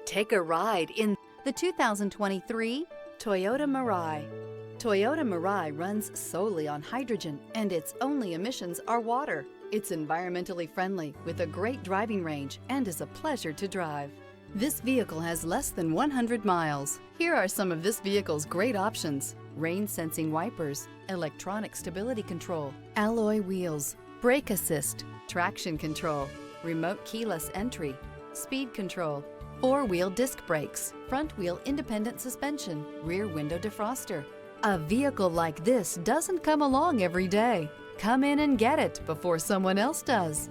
Take a ride in the 2023 Toyota Mirai. Toyota Mirai runs solely on hydrogen and its only emissions are water. It's environmentally friendly with a great driving range and is a pleasure to drive. This vehicle has less than 100 miles. Here are some of this vehicle's great options: rain sensing wipers, electronic stability control, alloy wheels, brake assist, traction control, remote keyless entry, speed control, four-wheel disc brakes, front-wheel independent suspension, rear window defroster. A vehicle like this doesn't come along every day. Come in and get it before someone else does.